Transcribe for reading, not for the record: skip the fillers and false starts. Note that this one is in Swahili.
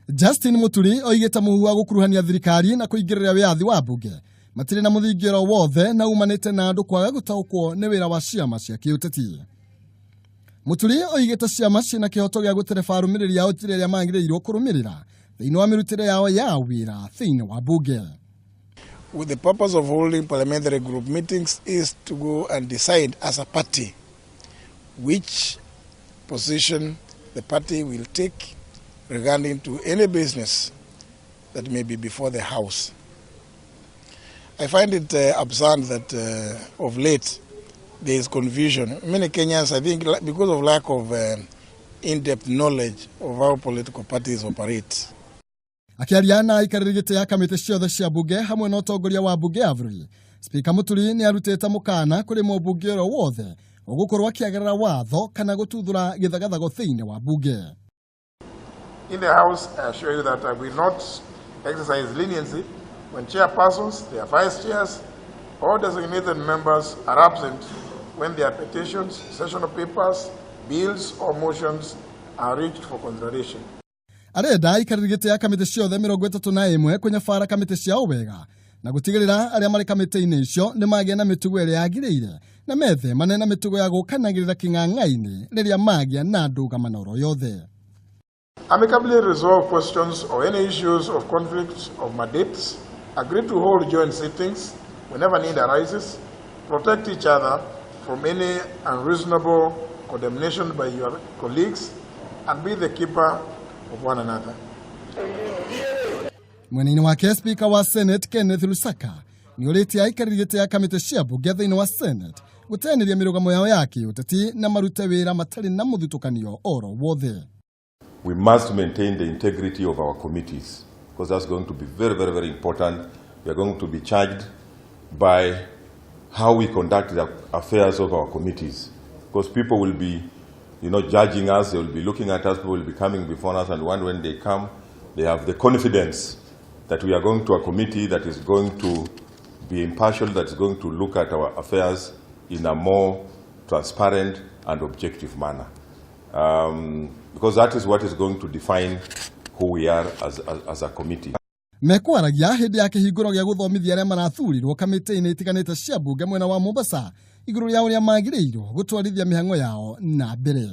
Justin Muturi oigĩte mũhu wa gũkuruhania thirikari na kũingĩrĩra wĩyathi wa mbunge matirĩ na mũthingĩro wothe na umanĩte na andũ kwaga gũtaũkwo nĩ wĩra wa ciama cia kĩũteti. Muturi oigĩte ciama ciĩna kĩhoto gĩa gũtereba arũmĩrĩri ao njĩra ĩrĩa magĩrĩirwo kũrũmĩrĩra thĩinĩ wa mĩrutĩre yao ya wĩra thĩinĩ wa mbunge. With the purpose of holding parliamentary group meetings is to go and decide as a party which position the party will take regarding to any business that may be before the House. I find it absurd that of late there is confusion. Many Kenyans, I think, because of lack of in-depth knowledge of how political parties operate. Akiaria na ikarĩrĩ gĩtĩ ya kamĩtĩ ciothe cia mbunge hamwe na ũtongoria wa mbunge Avril, Speaker Muturi nĩ arutĩte mũkana kũrĩ mũmbunge o wothe ũgũkorwo akĩagarara watho kana gũtuthũra gĩthagathago thĩinĩ wa mbunge. In the House, I assure you that I will not exercise leniency when chairpersons, their vice chairs, or designated members are absent when their petitions, sessional papers, bills, or motions are reached for consideration. Arenda ikarĩrĩ gĩtĩ ya kamĩtĩ ciothe 31 kũnyabara kamĩtĩ ciao wega na gũtigĩrĩra arĩa marĩ kamĩtĩ-inĩ icio nĩ magĩa na mĩtugo ĩrĩa yagĩrĩire na methemane na mĩtugo ya gũkanagĩrĩra kĩng'ang'ainĩ rĩrĩa magĩa na ndũgamano oro yothe. Amicably resolve questions or any issues of conflicts of mandates, agree to hold joint sittings whenever need arises, protect each other from any unreasonable condemnation by your colleagues, and be the keeper of one another. Mwena-inĩ wake Speaker wa Senate Kenneth Lusaka nĩ ũrĩtie aikarĩrĩ gĩtĩ ya kamĩtĩ cia mbunge thĩinĩ wa Senate gũteanĩria mĩrũgamo yao ya kĩũteti na marute wĩra matarĩ na mũthutũkanio oro wothe. We must maintain the integrity of our committees because that's going to be very, very, very important. We are going to be charged by how we conduct the affairs of our committees because people will be, judging us. They will be looking at us. People will be coming before us, and when they come, they have the confidence that we are going to a committee that is going to be impartial, that is going to look at our affairs in a more transparent and objective manner. Because that is what is going to define who we are as a committee. Mekwaragia hĩndĩ ya kĩhingũro gĩa gũthomithia arĩa marathurirwo kamĩtĩ-inĩ itiganĩte cia mbunge mwena wa Mombasa igũrũ ya ũrĩa magĩrĩirwo gũtwarithia mĩhang'o yao na mbere.